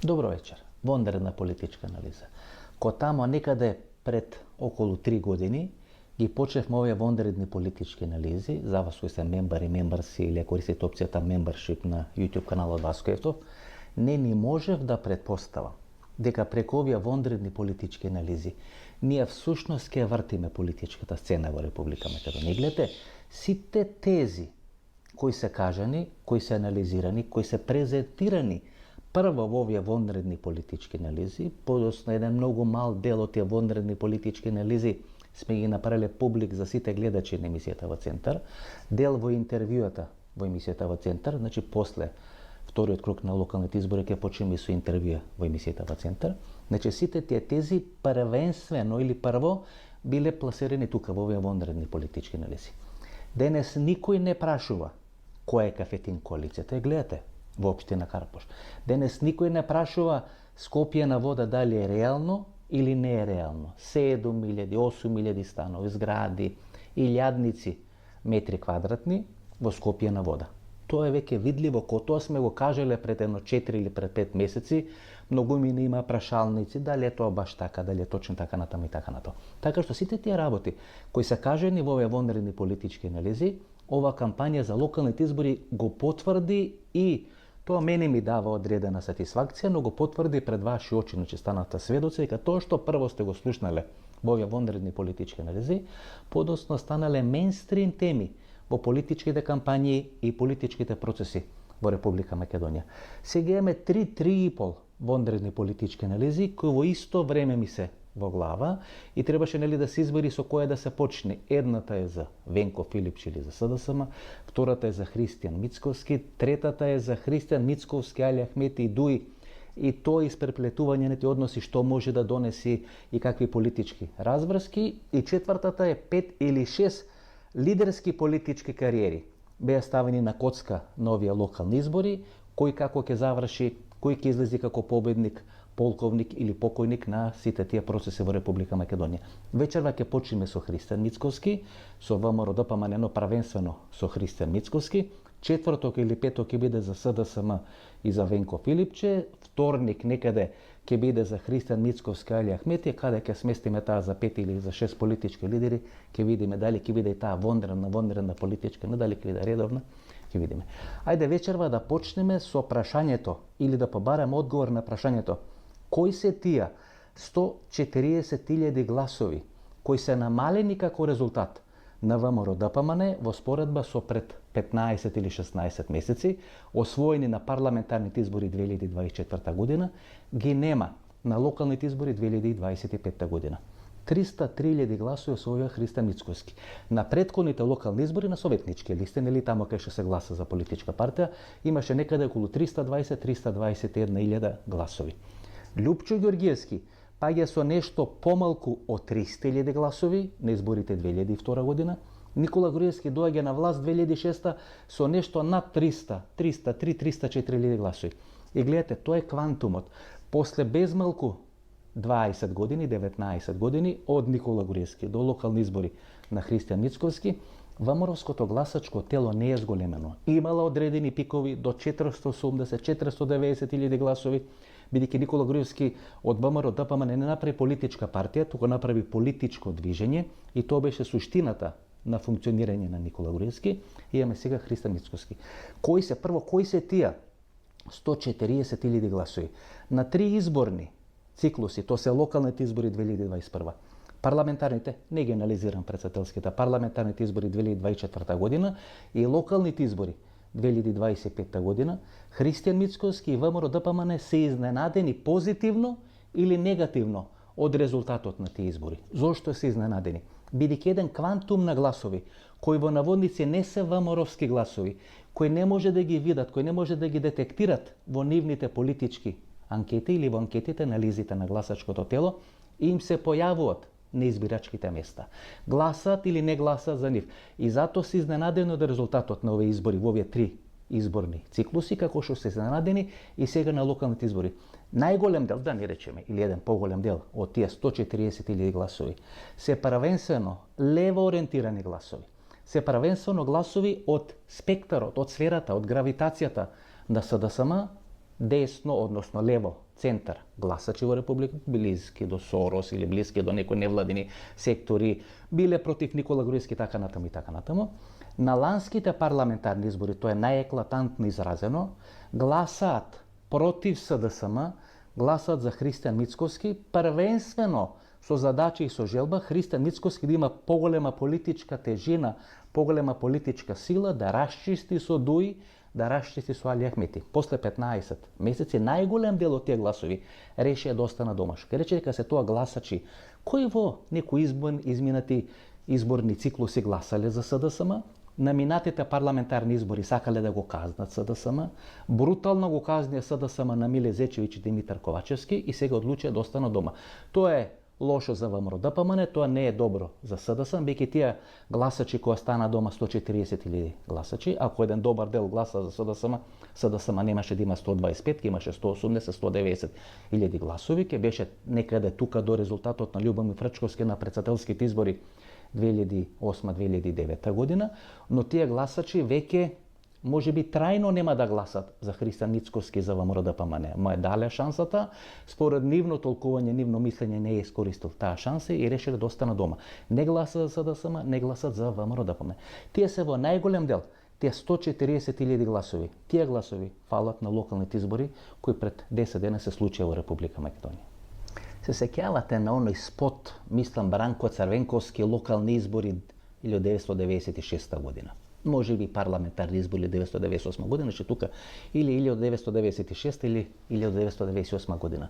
Добро вечер. Вонредна политичка анализа. Ко тамо некаде пред околу 3 години ги почневме овие вонредни политички анализи, за вас кои се мембари, мембарси или користите опцијата membership на YouTube каналот Васко Евтов, не ни можев да предпоставам дека преку овие вонредни политички анализи ние всушност ќе вртиме политичката сцена во Република Македонија. Гледате, сите тези кои се кажани, кои се анализирани, кои се презентирани прво во овие вонредни политички анализи, подоцна еден многу мал дел од тие вонредни политички анализи сме ги направиле публик за сите гледачи на емисијата во Центар, дел во интервјуата во емисијата во Центар, значи после вториот круг на локалните избори ќе почнеме со интервјуа во емисијата во Центар. Значи сите тие тези првенствено или прво биле пласирани тука во овие вонредни политички анализи. Денес никој не прашува која е кафетин коалицијата. Гледате, во општина Карпош. Денес никој не прашува Скопје на вода дали е реално или не е реално. 7.000, 8.000 станови, згради, илјадници метри квадратни во Скопје на вода. Тоа е веќе видливо, ко тоа сме го кажале пред едно 4 или пред 5 месеци, многу мина има прашалници, дали е тоа баш така, дали е точно така натаму и така натаму. Така што сите тие работи кои се кажани во овие вонредни политички анализи, ова кампања за локалните избори го потврди и тоа мене ми дава одредена сатисфакција, но го потврди пред ваши очи, значи станата сведоци, дека тоа што прво сте го слушнале во овие вонредни политички анализи, подоцна станале мејнстрим теми во политичките кампањи и политичките процеси во Република Македонија. Сега имаме 3,5 вонредни политички анализи кои во исто време ми се во глава и требаше да се избери со која да се почне. Едната е за Венко Филипче или за СДСМ, втората е за Христијан Мицковски, третата е за Христијан Мицковски, Али Ахмети и Дуи, и тоа испреплетување на тие односи што може да донеси и какви политички разврски, и четвртата е 5 или 6 лидерски политички кариери. Беа ставени на коцка на овие локални избори, кој како ќе заврши, кој ќе излези како победник, полковник или покојник на сите тие процеси во Република Македонија. Вечерва ќе почнеме со Христијан Мицковски, со ВМРО ДПМН, но првенствено со Христијан Мицковски. Четврток или петок ќе биде за СДСМ и за Венко Филипче. Вторник некаде ќе биде за Христијан Мицковски, Али Ахмети, каде ќе сместиме таа за 5 или за 6 политички лидери, ќе видиме дали ќе биде и таа вонредна политичка, не дали ќе биде редовна, ќе видиме. Ајде вечерва да почнеме со прашањето или да побараме одговор на прашањето: кои се тие 140.000 гласови кои се намалени како резултат на ВМРО ДПМН во споредба со пред 15 или 16 месеци, освоени на парламентарните избори 2024 година, ги нема на локалните избори 2025 година. 303.000 гласови освоија Христијан Мицковски. На претходните локални избори на советнички листи, нели тамо кај што се гласа за политичка партија, имаше некаде околу 320-321.000 гласови. Љупчо Ѓорѓиевски паѓа со нешто помалку од 300.000 гласови на изборите 2002 година. Никола Груевски доаѓа на власт 2006 со нешто над 304.000 гласови. И гледате, тоа е квантумот. После безмалку 20 години, 19 години од Никола Груевски до локални избори на Христијан Мицковски, ВМРО-ското гласачко тело не е зголемено. Имала одредени пикови до 480-490.000 гласови, бидејќи Никола Груевски од ВМРО ДПМН не направи политичка партија, туку направи политичко движење и тоа беше суштината на функционирање на Никола Груевски. И имаме сега Христијан Мицковски. Кои се тие 140.000 гласови? На 3 изборни циклуси, тоа се локалните избори 2021, парламентарните, не ги анализирам председателските, парламентарните избори 2024 година и локалните избори 2025 година, Христијан Мицковски и ВМРО ДПМН се изненадени позитивно или негативно од резултатот на тие избори. Зошто се изненадени? Бидејќи еден квантум на гласови, кои во наводници не се ВМРО-вски гласови, кои не може да ги видат, кои не може да ги детектират во нивните политички анкети или во анкетите на лизите на гласачкото тело, им се појавуваат на избирачките места. Гласат или не гласат за нив. И затоа се изненадени од резултатот на овие избори, во овие 3 изборни циклуси, како што се изненадени и сега на локалните избори. Најголем дел, да не речеме, или еден поголем дел од тие 140.000 гласови, се првенствено лево ориентирани гласови. Се првенствено гласови од спектарот, од сферата, од гравитацијата на СДСМ, десно, односно лево центар гласачи во Република, блиски до Сорос или блиски до некои невладини сектори, биле против Никола Груевски, така натаму и така натаму. На ланските парламентарни избори, тоа е најеклатантно изразено, гласаат против СДСМ, гласаат за Христијан Мицкоски, првенствено со задача и со желба Христијан Мицкоски да има поголема политичка тежина, поголема политичка сила, да расчисти со Дуи, да расчисти со Али Ахмети. После 15 месеци најголем дел од тие гласови решија да остана дома. Ке рече дека се тоа гласачи кои во некои изминати изборни циклуси гласале за СДСМ, на минатите парламентарни избори сакале да го казнат СДСМ, брутално го казнија СДСМ на Миле Зечевиќ и Димитар Ковачевски и сега одлучија да останат дома. Тоа е лошо за ВМРО-ДПМН, тоа не е добро за СДСМ, бејќи тие гласачи кои стана дома 140.000 гласачи, ако еден добар дел гласа за СДСМ немаше да има 125, имаше 180-190.000 гласови, ќе беше некаде тука до резултатот на Љубомир Фрчковски на претседателските избори 2008-2009 година, но тие гласачи веќе може би трајно нема да гласат за Христијан Мицкоски за ВМРО-ДПМН. Му е дале шансата, според нивно толкување, нивно мислење не е искористил таа шанса и решиле да остана дома. Не гласат за СДСМ, не гласат за ВМРО-ДПМН. Тие се во најголем дел, тие 140.000 гласови. Тие гласови фалат на локалните избори кои пред 10 дена се случија во Република Македонија. Се сеќавате на оној спот, мислам, Бранко Црвенковски, локални избори 1996 година. Може би парламентарни избори 1998 година, че тука или 1996 или 1998 година.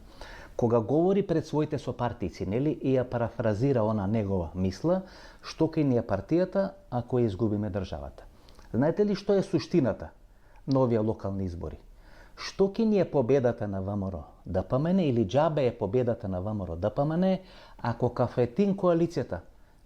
Кога говори пред своите сопартици, нели, и ја парафразира она негова мисла, што кај ни е партијата ако ја изгубиме државата. Знаете ли што е суштината на овие локални избори? Што ке ни е победата на ВМРО-ДПМН или џабе е победата на ВМРО-ДПМН ако Кафетин коалицијата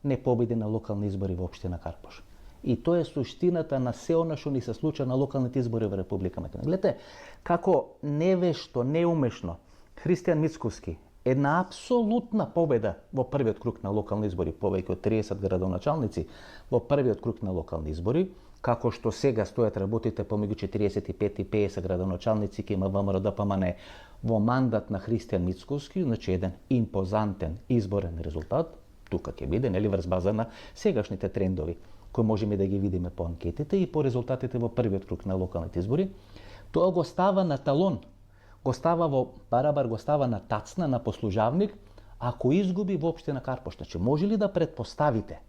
не победи на локални избори во општина Карпош? И тоа е суштината на се она што ни се случа на локалните избори во Република Македонија. Гледате како невешто, неумешно Христијан Мицкоски една апсолутна победа во првиот круг на локални избори, повеќе од 30 градоначалници во првиот круг на локални избори, како што сега стојат работите помеѓу 45 и 50 градоначалници ке има ВМРО-ДПМН во мандат на Христијан Мицкоски, значи еден импозантен изборен резултат, тука ќе биде, нели, врз база на сегашните трендови кои можеме да ги видиме по анкетите и по резултатите во првиот круг на локалните избори, тоа го става на талон, го става во барабар, го става на тацна, на послужавник, ако изгуби во општина Карпош. Значи, може ли да предпоставите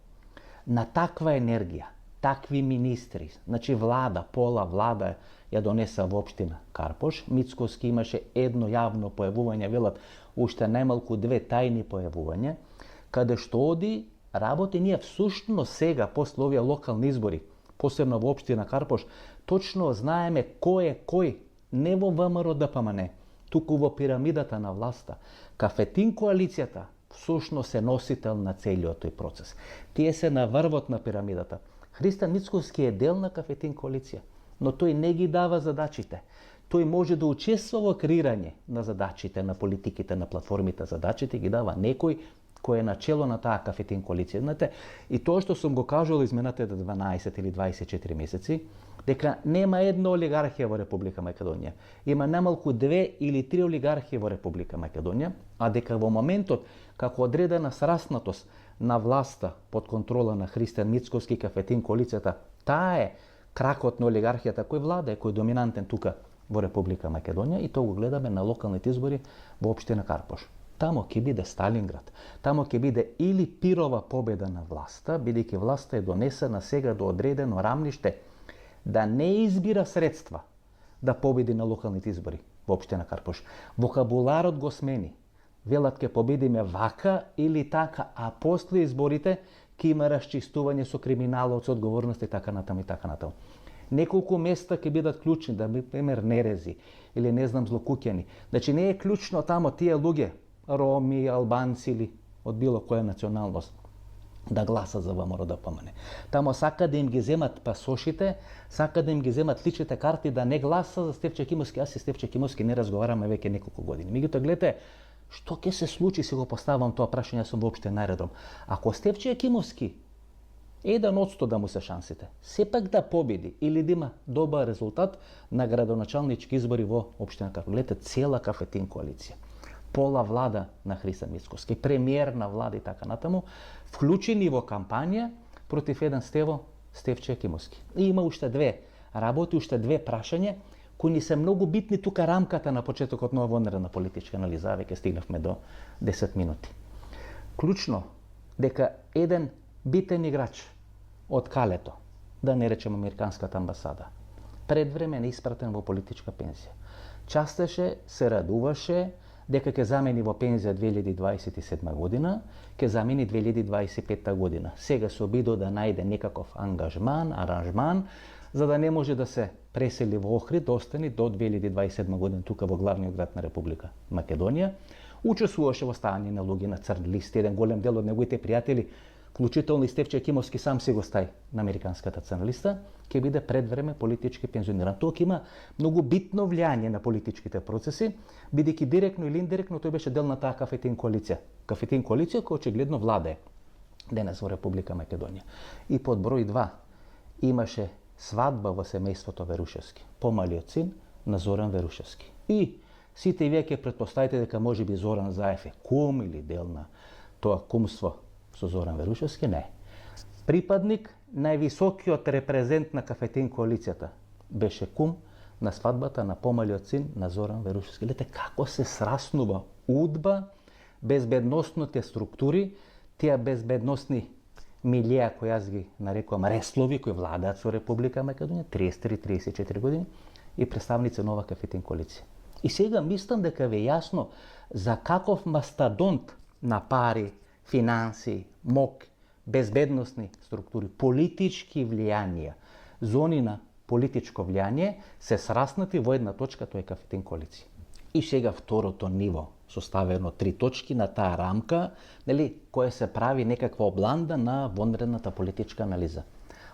на таква енергија, такви министри, значи влада, пола влада ја донеса во општина Карпош, Мицкоски имаше едно јавно појавување, велат уште најмалку 2 тајни појавувања, каде што оди работи ние всушност сега, после овие локални избори, посебно во општина Карпош, точно знаеме кој е кој, не во ВМРО-ДПМН, туку во пирамидата на власта. Кафетин коалицијата всушност е носител на целиот тој процес. Тие се на врвот на пирамидата. Христијан Мицкоски е дел на Кафетин коалиција, но тој не ги дава задачите. Тој може да учествува во креирање на задачите, на политиките, на платформите, задачите ги дава некој кој е начело на таа Кафетин коалиција. Знаете, и тоа што сум го кажал изминатите 12 или 24 месеци, дека нема една олигархија во Република Македонија. Има најмалку 2 или 3 олигархии во Република Македонија, а дека во моментот како одредена сраснатост на власта под контрола на Христијан Мицкоски и Кафетин коалицијата, таа е кракот на олигархијата кој влада, кој е доминантен тука во Република Македонија, и тоа го гледаме на локалните избори во општина Карпош. Тамо ќе биде Сталинград, тамо ќе биде или пирова победа на власта, бидејќи власта е донесена сега до одредено рамниште да не избира средства да победи на локалните избори во општина Карпош. Вокабуларот го смени. Велат ке победиме вака или така, а после изборите ќе има расчистување со криминалот, со одговорност и така натаму и така натаму. Неколку места ќе бидат клучни, да пример нерези или не знам злокуќани. Значи не е клучно тамо тие луѓе, роми, албанци или од било која националност, да гласат за ВМРО-ДПМН. Тамо сака да им ги земат пасошите, сака да им ги земат личните карти, да не гласа за Стефче Кимовски. Аз и Стефче Кимовски не разговараме веќе неколку години. Меѓутоа, гледате, што ќе се случи, си го поставам тоа прашање, сум воопште наредом. Ако Стефче Кимовски 1% да му се шансите. Сепак да победи или да има добар резултат на градоначалнички избори во општина Кафетин. Гледате, цела Кафетин коалиција. Пола влада на Христо Мицкоски, премиер на влада и така натаму, вклучени во кампања против еден Стефче Екимовски. И има уште две работи, уште две прашања кои ни се многу битни, тука рамката на почетокот на вонредна политичка анализа, веќе стигнавме до 10 минути. Клучно дека еден битен играч од Калето, да не речем американската амбасада, пред време не испратен во политичка пензија. Частеше, се радуваше дека ќе замени во пензија 2027 година, ќе замени 2025 година. Сега се обидува да најде некаков аранжман, за да не може да се пресели во Охрид, да остане до 2027 година тука во главниот град на Република Македонија. Учествуваше во ставање на луѓе на црн лист, еден голем дел од неговите пријатели, вклучително и Стефче Екимовски сам си го стај на американската црна листа, ќе биде пред време политички пензиониран. Тоа ќе има многу битно влијание на политичките процеси, бидејќи директно или индиректно тој беше дел на таа Кафетин коалиција. Кафетин коалиција која очигледно владее денес во Република Македонија. И под број 2 имаше свадба во семејството Верушевски, помалиот син на Зоран Верушевски. И сите вие ќе претпоставите дека можеби Зоран Заев е кум или дел на тоа кумство со Зоран Верушевски, не. Припадник, највисокиот репрезент на Кафетин коалицијата, беше кум на свадбата на помалиот син на Зоран Верушевски. Гледате како се сраснува удба, безбедносните структури, тие безбедносни милија кои јас ги нарекувам реслови, кои владаат со Република Македонија 33-34 години и представници нова Кафетин коалиција. И сега мислам дека ве јасно за каков мастадонт на пари, финанси, мок, безбедносни структури, политички влијанија, зони на политичко влијание се сраснати во една точка, тоа е Кафетин коалиција. И сега второто ниво, составено 3 точки на таа рамка, нели, која се прави некаква обланда на вонредната политичка анализа.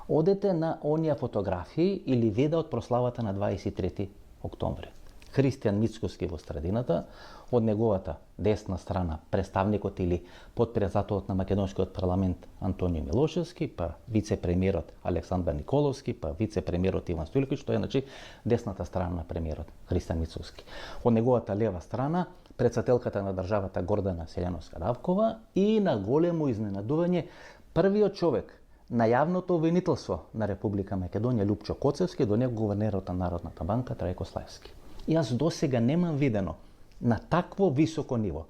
Одете на онија фотографии или видео од прославата на 23 октомври. Христијан Мицкоски во средината, од неговата десна страна представникот или потпредседателот на македонскиот парламент Антонио Милошевски, па вице-премиерот Александар Николовски, па вице-премиерот Иван Стојлковиќ, тоа е значи десната страна на премиерот Христијан Мицкоски. Од неговата лева страна претседателката на државата Гордана Селјановска-Равкова и на големо изненадување првиот човек на јавното обвинителство на Република Македонија Лупчо Коцевски, до него гувернерот на Народната банка Трајко Слаевски. Јас досега немам видено на такво високо ниво,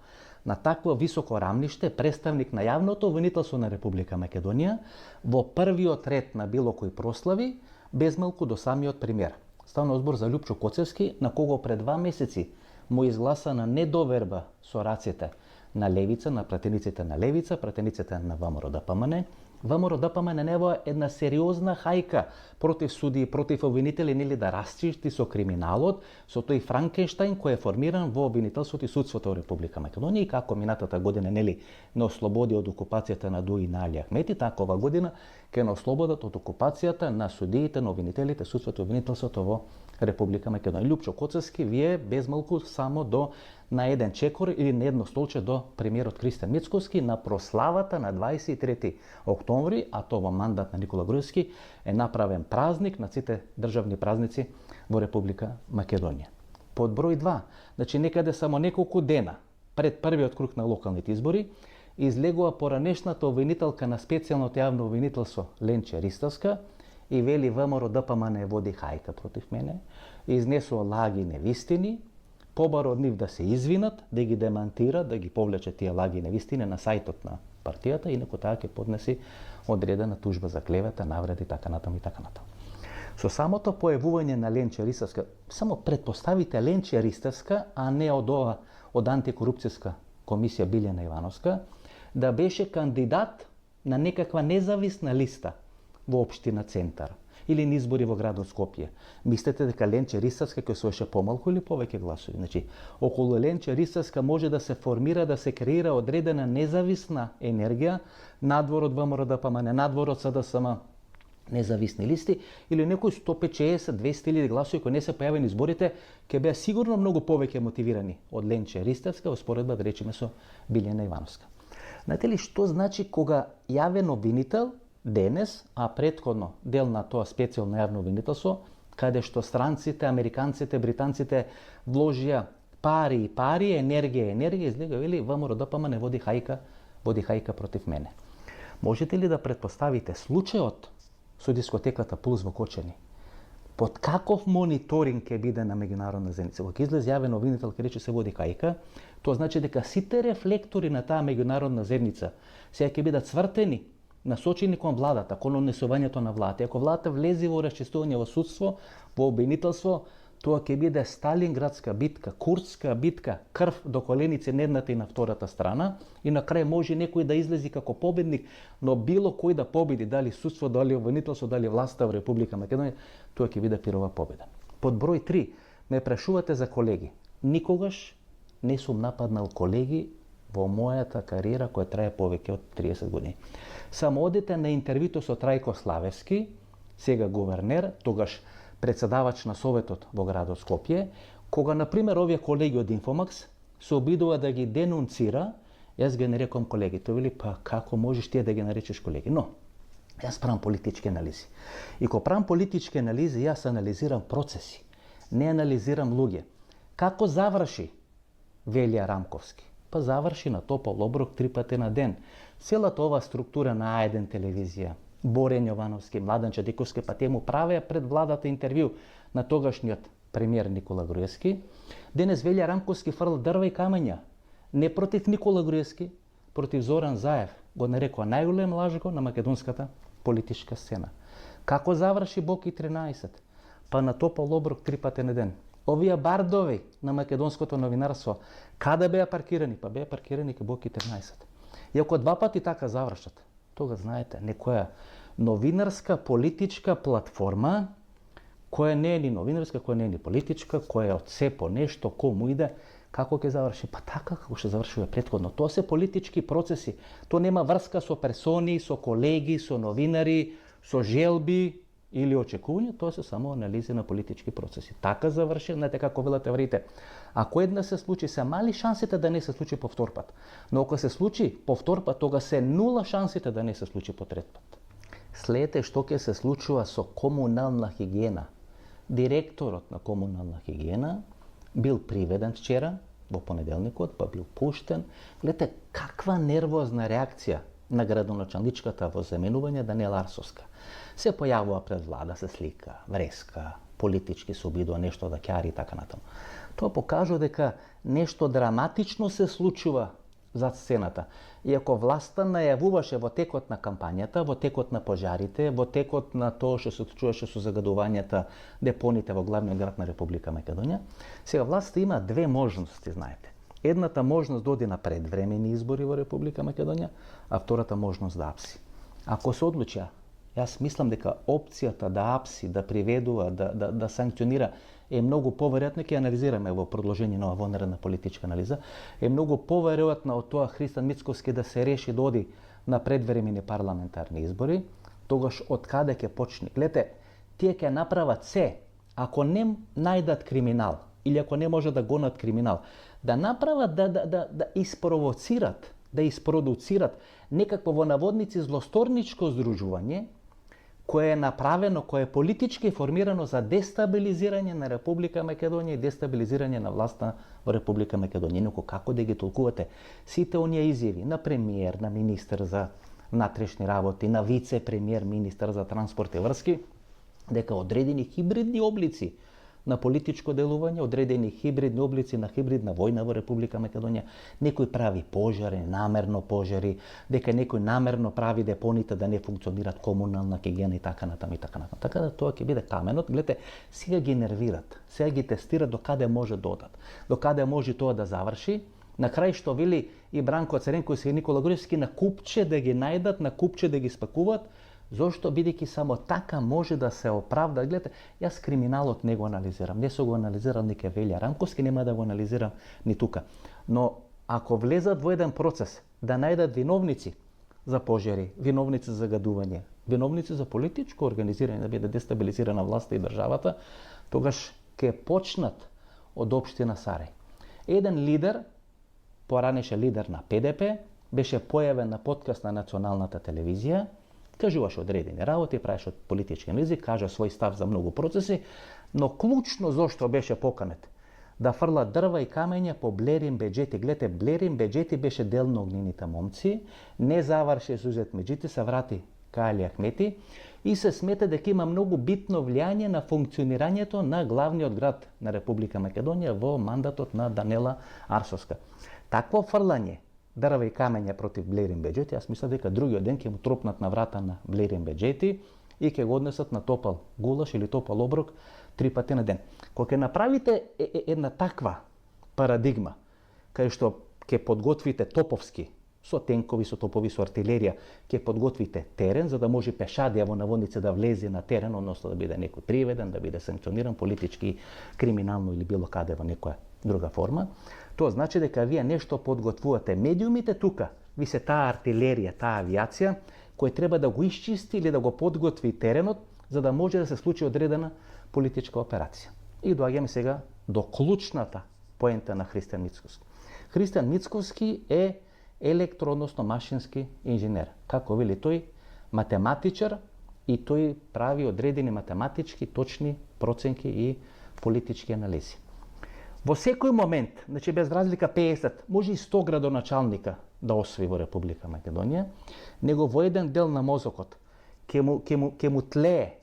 на такво високо рамниште представник на јавното обвинителство на Република Македонија во првиот ред на било кои прослави, безмалку до самиот премиер. Ставно збор за Лупчо Коцевски, на кого пред 2 месеци му изгласана недоверба со раците на левица, на пратениците на левица, пратениците на ВМРО-ДПМН. ВМРО-ДПМН нева една сериозна хајка против судии, против обвинители, нели да расчисти со криминалот, со тој Франкенштајн кој е формиран во обвинителството и судството во Република Македонија, и како минатата година нели не ослободи од окупацијата на Дуи на Али Ахмети, така ова година ќе не ослободат од окупацијата на судиите, на обвинителите, судството и обвинителството во Република Македонија. Лупчо Коцевски вие безмалку само до на еден чекор или на едно столче до премиерот Христијан Мицкоски на прославата на 23 октомври, а тоа во мандат на Никола Груевски е направен празник на сите државни празници во Република Македонија. Под број 2, значи некаде само неколку дена пред првиот круг на локалните избори, излегува поранешната обвинителка на специјалното јавно обвинителство Ленче Ристовска и вели ВМРО-ДПМН води хајка против мене, изнесува лаги и невистини, побара од нив да се извинат, да ги демантира, да ги повлече тие лаги и невистини на сајтот на партијата, инаку таа ќе поднеси одредена тужба за клевета, навреди, така натаму и така натаму. Со самото појавување на Ленче Ристовска, само предпоставите Ленче Ристовска, а не од антикорупцијска комисија Билјана Ивановска, да беше кандидат на некаква независна листа во општина Центар или на избори во градот Скопје. Мислите дека Ленче Ристовска ќе освоеше помалку или повеќе гласови? Значи, околу Ленче Ристовска може да се формира, да се креира одредена независна енергија надвор од ВМРО-ДПМН, надвор од СДСМ, независни листи, или некои 150-200 гласови кои не се појавени изборите, ќе беа сигурно многу повеќе мотивирани од Ленче Ристовска во споредба, да речеме, со Билјана Ивановска. Знаете ли што значи кога јавен обвинител денес, а претходно дел на тоа специјално јавно обвинителство, каде што странците, американците, британците вложија пари, енергија, излега вели ВМРО ДПМН не води хајка против мене. Можете ли да претпоставите случајот со дискотеката Пулс во Кочани? Под каков мониторинг ќе биде на меѓународна заедница? Кога излезе јавен обвинител ке рече се води хајка, тоа значи дека сите рефлектори на таа меѓународна заедница сега ќе бидат цвртени, насочени кон владата, кон однесувањето на владата. Ако владата влезе во расчистување во судство, во обвинителство, тоа ќе биде Сталинградска битка, Куртска битка, крв до коленици на едната и на втората страна, и на крај може некој да излези како победник, но било кој да победи, дали судство, дали обвинителство, дали власта во Република Македонија, тоа ќе биде пирова победа. Под број 3, ме прашувате за колеги. Никогаш не сум нападнал колеги во мојата кариера која трае повеќе од 30 години. Само одите на интервјуто со Трајко Славевски, сега гувернер, тогаш председавач на Советот во градот Скопје, кога, например, овие колеги од Инфомакс се обидува да ги денунцира, јас ги нарекувам колеги. Тој вели, па како можеш ти да ги наречеш колеги? Но, јас правам политички анализи. И кога правам политички анализи, јас анализирам процеси, не анализирам луѓе. Како заврши Велија Рамковски? Па заврши на топол оброк 3 пати на ден. Целата ова структура на А1 телевизија, Борен Јовановски, Младен Чадиковски, па те му правеа пред владата интервју на тогашниот премиер Никола Груевски. Денес Велја Рамковски фрла дрва и камења. Не против Никола Груевски, против Зоран Заев. Го нарекува најголем лажго на македонската политичка сцена. Како заврши Боки 13? Па на топол оброк 3 пати на ден. Овие бардови на македонското новинарство, каде беа паркирани? Па беа паркирани кај Боки 13. И ако 2 пати така завршат, тога знаете, некоја новинарска политичка платформа, која не е ни новинарска, која не е ни политичка, која е од се по нешто, кому иде, како ќе заврши? Па така како ќе завршува претходно. Тоа се политички процеси. Тоа нема врска со персони, со колеги, со новинари, со желби или очекувања, тоа се само анализи на политички процеси. Така заврши, знаете како велат евреите. Ако една се случи, се мали шансите да не се случи повтор пат. Но ако се случи повтор пат, тога се нула шансите да не се случи по трет пат. Следете што ќе се случува со комунална хигиена. Директорот на комунална хигиена бил приведен вчера, во понеделникот, па бил пуштен. Гледате, каква нервозна реакција на градоначалничката во заменување Даниела Арсовска. Се појавува пред влада, се слика, вреска, политички се обидува нешто да ќари и така натаму. Тоа покажува дека нешто драматично се случува зад сцената. И ако власта најавуваше во текот на кампањата, во текот на пожарите, во текот на тоа што се случуваше со загадувањата депоните во главниот град на Република Македонија, сега власта има 2 можности, знаете. Едната можност да оди на предвремени избори во Република Македонија, а втората можност да апси. Ако се одлучи, јас мислам дека опцијата да апси, да приведува, да санкционира е многу поверојатна, ќе анализираме во продолжение на оваа вонредна политичка анализа, е многу поверојатна од тоа Христан Мицковски да се реши да оди на предвремени парламентарни избори, тогаш од каде ќе почне? Гледате, тие ќе направат се, ако не најдат криминал, или ако не може да гонат криминал, да направат, да испровоцират, да испродуцират некакво во наводници злосторничко здружување, кое е направено, кое е политички формирано за дестабилизирање на Република Македонија и дестабилизирање на власта во Република Македонија. Инаку како да ги толкувате сите оние изјави на премиер, на министер за внатрешни работи, на вице-премиер, министер за транспорт и врски, дека одредени хибридни облици на политичко делување, одредени хибридни облици на хибридна војна во Република Македонија, некој прави пожари, намерно пожари, дека некој намерно прави депоните да не функционираат, комунална хигиена и така натаму и така натаму. Така да тоа ќе биде каменот. Гледате, сега ги нервират, сега ги тестират до каде може да одат, до каде може тоа да заврши. На крај што вели и Бранко Церенковски и Никола Груевски, на купче да ги најдат, на купче да ги спакуваат. Зошто? Бидејќи само така може да се оправда. Гледате, јас криминалот не го анализирам. Не сум го анализирал ни ке Велја Рамковски, нема да го анализирам ни тука. Но ако влезат во еден процес да најдат виновници за пожари, виновници за загадување, виновници за политичко организирање, да биде дестабилизирана власта и државата, тогаш ќе почнат од општина Сарај. Еден лидер, поранеше лидер на ПДП, беше појавен на подкаст на националната телевизија, Кажуваше одредени работи, правеше политички анализи, кажа свој став за многу процеси, но клучно зошто беше поканет да фрла дрва и камења по Блерин Беџети. Гледате, Блерин Беџети беше дел на огнените момци, не заврши сюжет меѓите, се врати кај Али Ахмети и се смета дека има многу битно влијание на функционирањето на главниот град на Република Македонија во мандатот на Данела Арсовска. Такво фрлање дрва и камења против Блерин Беџети, јас мислам дека другиот ден ќе му тропнат на врата на Блерин Беџети и ќе го однесат на топал гулаш или топал оброк 3 пати на ден. Кога ќе направите една таква парадигма, кај што ќе подготвите топовски, со тенкови, со топови, со артилерија, ќе подготвите терен, за да може пешадија во наводници да влезе на терен, односно да биде некој приведен, да биде санкциониран политички, криминално или било каде во некоја друга форма. Тоа значи дека вие нешто подготвувате. Медиумите тука, ви се таа артилерија, таа авиација, кој треба да го исчисти или да го подготви теренот, за да може да се случи одредена политичка операција. И доаѓаме сега до клучната поента на Христијан Мицковски. Христијан Мицковски е односно машински инженер. Како вели тој, математичар, и тој прави одредени математички точни проценки и политички анализи. Во секој момент, значи без разлика 50, може и 100 градоначалника да освои во Република Македонија, него во еден дел на мозокот ќе му тлее,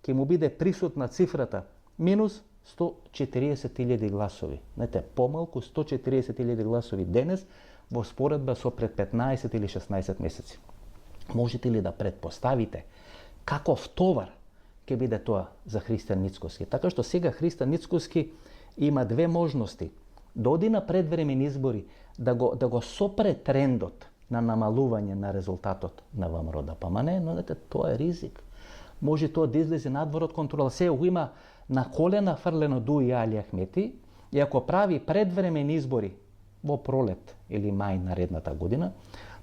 ќе му биде присутна цифрата минус 140.000 гласови. Знаете, помалку 140.000 гласови денес во споредба со пред 15 или 16 месеци. Можете ли да предпоставите каков товар ќе биде тоа за Христијан Мицковски? Така што сега Христијан Мицковски има две можности. Да оди на предвремени избори, да го сопре трендот на намалување на резултатот на ВМРО ДПМН, но тоа е ризик. Може тоа да излезе надвор од контрола. Се го има на колена фрлено Дуи Али Ахмети, и ако прави предвремени избори во пролет или мај наредната година,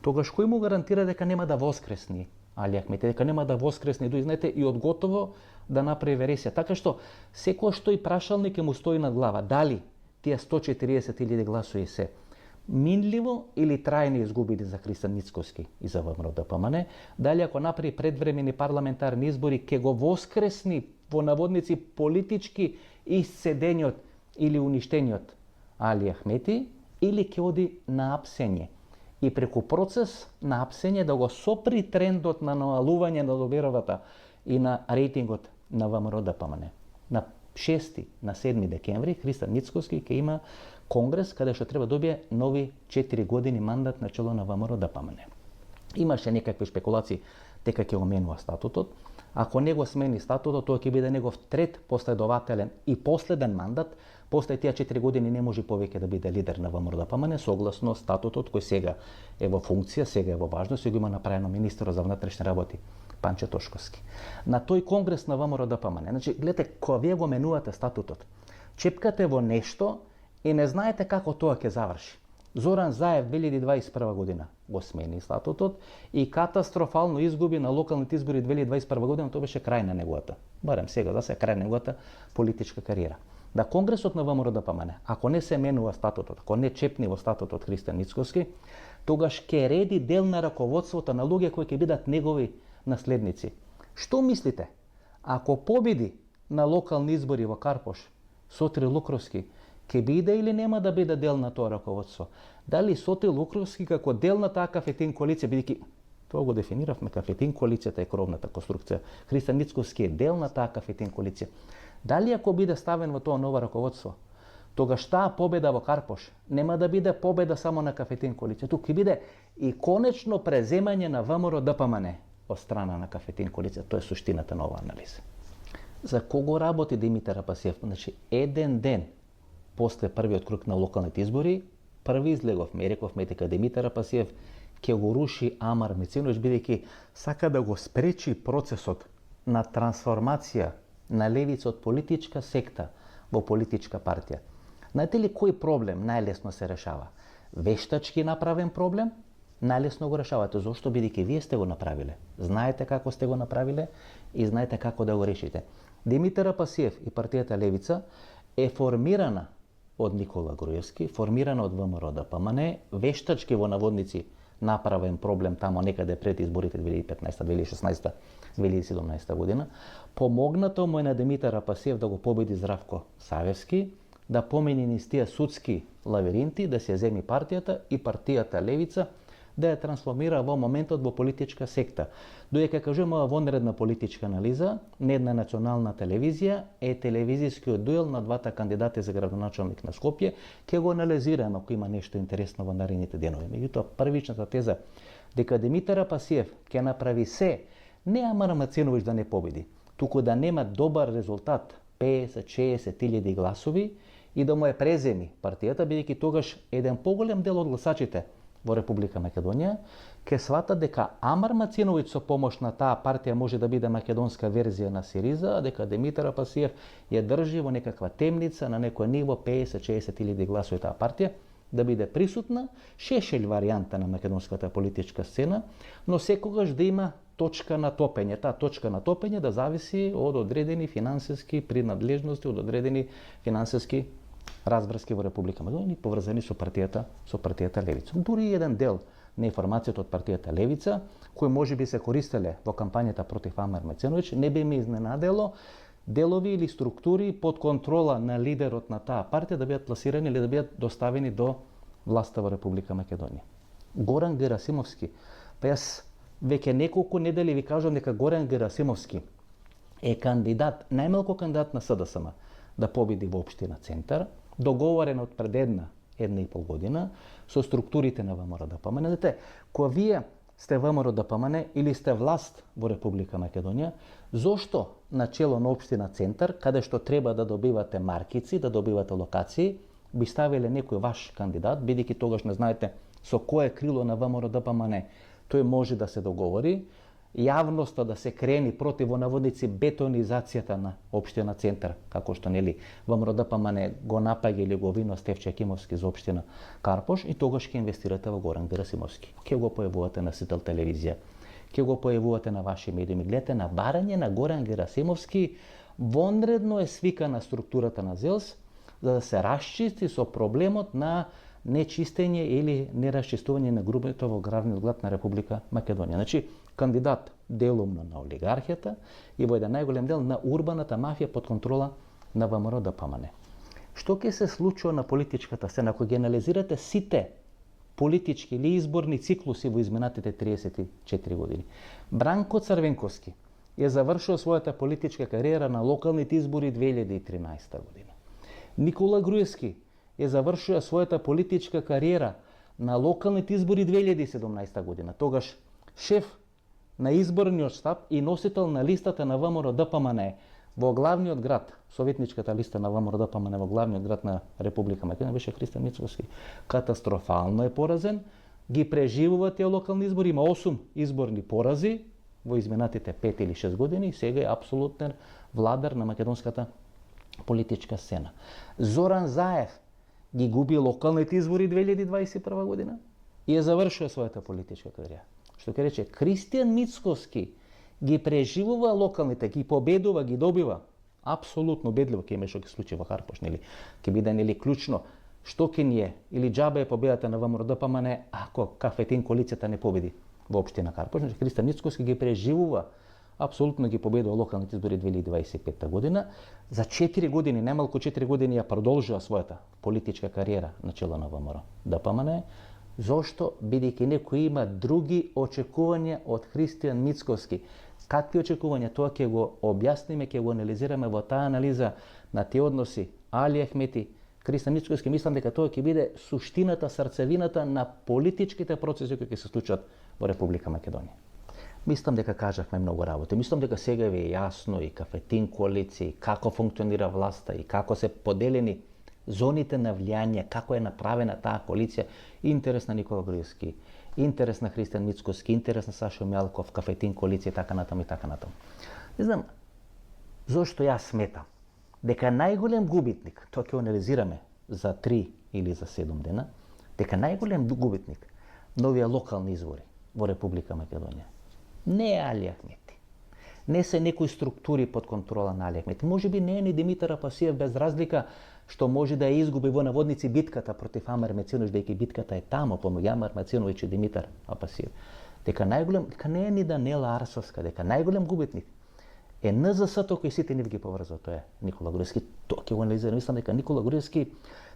тогаш кој му гарантира дека нема да воскресни Али Ахмети, дека нема да воскресни Дуи, знаете, и одготово да направи вересија. Така што секој што и прашалник ќе му стои над глава. Дали тие 140.000 гласови се минливо или трајно изгубени за Христијан Мицковски и за ВМРО ДПМН, дали ако направи предвремени парламентарни избори ќе го воскресни во наводници политички исцедениот или уништениот Али Ахмети, или ќе оди на апсење и преку процес на апсење да го сопри трендот на намалување на довербата и на рейтингот на ВМРО ДПМН. На 6 на 7 декември Христијан Мицковски ќе има конгрес каде што треба добие нови 4 години мандат на чело на ВМРО ДПМН. Имаше некакви спекулации дека ќе го менува статутот. Ако не го смени статутот, тоа ќе биде негов трет последователен и последен мандат. После тие 4 години не може повеќе да биде лидер на ВМРО ДПМН, согласно статутот кој сега е во функција, сега е во важност, и го има направено министерот за внатрешни работи Панче Тошковски. На тој конгрес на ВМРО ДПМН, значи гледате, кога вие го менувате статутот, чепкате во нешто и не знаете како тоа ќе заврши. Зоран Заев 2021 година го смени статутот и катастрофално изгуби на локалните избори 2021 година, тоа беше крај на неговата, барем сега да се крај на неговата политичка кариера. Да конгресот на ВМРО ДПМН, ако не се менува статутот, ако не чепни во статутот Христијан Мицковски, тогаш ќе реди дел на раководството на луѓе кои ќе бидат негови наследници. Што мислите? Ако победи на локални избори во Карпош Сотир Лукровски, ќе биде или нема да биде дел на тоа раководство? Дали Сотир Лукровски како дел на таа кафетин коалиција, бидејќи тоа го дефиниравме, кафетин коалицијата е кровната конструкција, Христијан Мицковски е дел на таа кафетин коалиција. Дали ако биде ставен во тоа ново раководство, тогаш таа победа во Карпош нема да биде победа само на кафетин коалиција, туку ќе биде и конечно преземање на ВМРО ДПМН од страна на кафетин коалиција. Тоа е суштината на оваа анализа. За кого работи Димитар Апасиев? Значи, еден ден после првиот круг на локалните избори, први излеговме и рековме дека Димитар Апасиев ќе го руши Амар Мициновиќ, бидејќи сака да го спречи процесот на трансформација на левица од политичка секта во политичка партија. Знаете ли кој проблем најлесно се решава? Вештачки направен проблем, најлесно го решавате. Зошто? Бидејќи вие сте го направиле. Знаете како сте го направиле и знаете како да го решите. Димитар Апасиев и партијата Левица е формирана од Никола Груевски, формирана од ВМРО ДПМН, вештачки во наводници направен проблем тамо некаде пред изборите 2015, 2016, 2017 година. Помогнато му е на Димитар Апасиев да го победи Здравко Савевски, да помени низ тие судски лавиринти, да се земи партијата и партијата Левица да ја трансформира во моментот во политичка секта. Додека кажуваме ова вонредна политичка анализа, на една национална телевизија е телевизискиот дуел на двата кандидати за градоначалник на Скопје, ќе го анализираме ако има нешто интересно во наредните денови. Меѓутоа, првичната теза дека Димитар Апасиев ќе направи се, не Амар Маценовиќ да не победи, туку да нема добар резултат, 50-60 илјади гласови, и да му е преземи партијата, бидејќи тогаш еден поголем дел од гласачите во Република Македонија ќе сватат дека Амар Маценовиќ со помош на таа партија може да биде македонска верзија на Сириза, а дека Димитар Апасиев ја држи во некаква темница на некој ниво 50-60 илјади гласови таа партија, да биде присутна, шешелј варијанта на македонската политичка сцена, но секогаш да има точка на топење. Таа точка на топење да зависи од одредени финансиски принадлежности, од одредени финансиски разврски во Република Македонија, поврзани со партијата Левица. Дури еден дел на информацијата од партијата Левица, кои можеби се користеле во кампањата против Амар Маценовиќ, не би ме изненадело делови или структури под контрола на лидерот на таа партија да бидат пласирани или да бидат доставени до власта во Република Македонија. Горан Герасимовски, па јас веќе неколку недели ви кажувам дека Горан Герасимовски е кандидат, најмалку кандидат на СДСМ да победи во општина Центар, договорен од пред една и пол година со структурите на ВМРО-ДПМН. Дете, кога вие сте ВМРО-ДПМН или сте власт во Република Македонија, зошто начело на општина Центар, каде што треба да добивате маркици, да добивате локации, би ставиле некој ваш кандидат, бидејќи тогаш не знаете со кое крило на ВМРО-ДПМН тој може да се договори, јавноста да се крени против во наводници бетонизацијата на општина Центар, како што нели ВМРО-ДПМН го напаѓа или го обвинува Стефче Акимовски за општина Карпош, и тогаш ќе инвестирате во Горан Герасимовски. Ќе го појавувате на Сител телевизија, ќе го појавувате на ваши медиуми. Гледате, на барање на Горан Герасимовски вонредно е свикана структурата на ЗЕЛС за да се расчисти со проблемот на нечистење или нерасчистување на грубето во гравниот град на Република Македонија. Значи, кандидат делумно на олигархијата и во еден најголем дел на урбаната мафија под контрола на ВМРО-ДПМН. Што ќе се случува на политичката сцена ако ги анализирате сите политички или изборни циклуси во изминатите 34 години? Бранко Црвенковски е завршил својата политичка кариера на локалните избори 2013 година. Никола Груевски е завршил својата политичка кариера на локалните избори 2017 година. Тогаш шеф на изборниот штаб и носител на листата на ВМРО-ДПМН во главниот град, советничката листа на ВМРО-ДПМН во главниот град на Република Македонија беше Христијан Мицкоски. Катастрофално е поразен, ги преживува тие локални избори, има 8 изборни порази во изминатите 5 или 6 години и сега е апсолутен владар на македонската политичка сцена. Зоран Заев ги губи локалните избори 2021 година и е завршил својата политичка кариера. Што ќе рече, Христијан Мицкоски ги преживува локалните, ги победува, ги добива. Апсолутно убедливо ќе има што ќе случи во Карпош, нели? Ќе биде нели клучно што ќе ни е или џабе е победата на ВМРО-ДПМН ако Кафетин коалицијата не победи во општина Карпош. Значи, Христијан Мицкоски ги преживува, апсолутно ги победува локалните избори 2025 година. За 4 години, најмалку 4 години ја продолжува својата политичка кариера на чело на ВМРО-ДПМН. Зошто? Бидејќи некој има други очекувања од Христијан Мицкоски. Какви очекувања? Тоа ќе го објасниме, ќе го анализираме во таа анализа на тие односи Али Ахмети, Христијан Мицкоски. Мислам дека тоа ќе биде суштината, срцевината на политичките процеси кои ќе се случат во Република Македонија. Мислам дека кажавме многу работи. Мислам дека сега ви е јасно и Кафетин коалиција, како функционира власта и како се поделени зоните на влијание, како е направена таа коалиција. Интерес на Никола Груевски, интерес на Христијан Мицкоски, интерес на Сашо Мјалков, Кафетин коалиција и така натаму и така натаму. Не знам зошто јас сметам дека најголем губитник, тоа ќе анализираме за 3 или за 7 дена, дека најголем губитник на овие локални избори во Република Македонија не е Али Ахмети. Не се некои структури под контрола на Али Ахмети. Можеби не е ни Димитар Апасиев, без разлика што може да ја изгуби во наводници битката против Амар Меценовиќ, дека битката е тамо помеѓу Амар Меценовиќ и Димитар Апасиев. Дека не е ни Даниела Арсовска, дека најголем губитник е НЗС-то кој сите нив ги поврзува, тоа е Никола Груевски. Тоа ќе го анализирам, мислам дека Никола Груевски,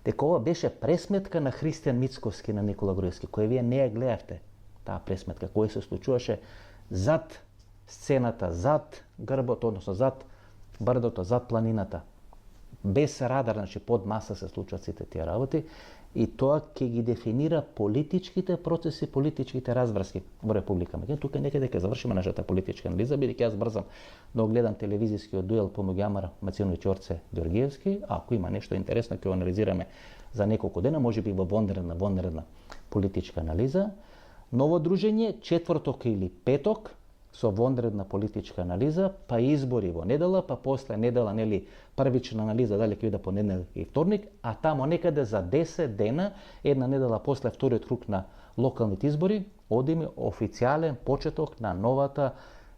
дека ова беше пресметка на Христијан Мицковски на Никола Груевски, кој вие не ја гледавте, таа пресметка, која се случуваше зад сцената, зад грбот, односно зад брдото, зад планината. Без радар, значи под маса се случваат сите тие работи и тоа ќе ги дефинира политичките процеси, политичките разврски во Република Македонија. Тука некаде ќе завршиме нашата политичка анализа, бидејќи јас брзам да гледам телевизискиот дуел помеѓу Амар Меценовиќ и Орце Ѓоргиевски. Ако има нешто интересно ќе го анализираме за неколку дена, можеби во вонредна политичка анализа. Ново дружење четврток или петок со вонредна политичка анализа, па избори во недела, па после недела, нели, првична анализа дали ќе биде понеделник и вторник, а тамо некаде за 10 дена, една недела после вториот круг на локалните избори, одиме официјален почеток на новата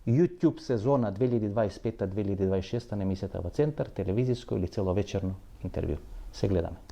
YouTube сезона 2025-2026 на емисијата во Центар, телевизиско или целовечерно интервју. Се гледаме.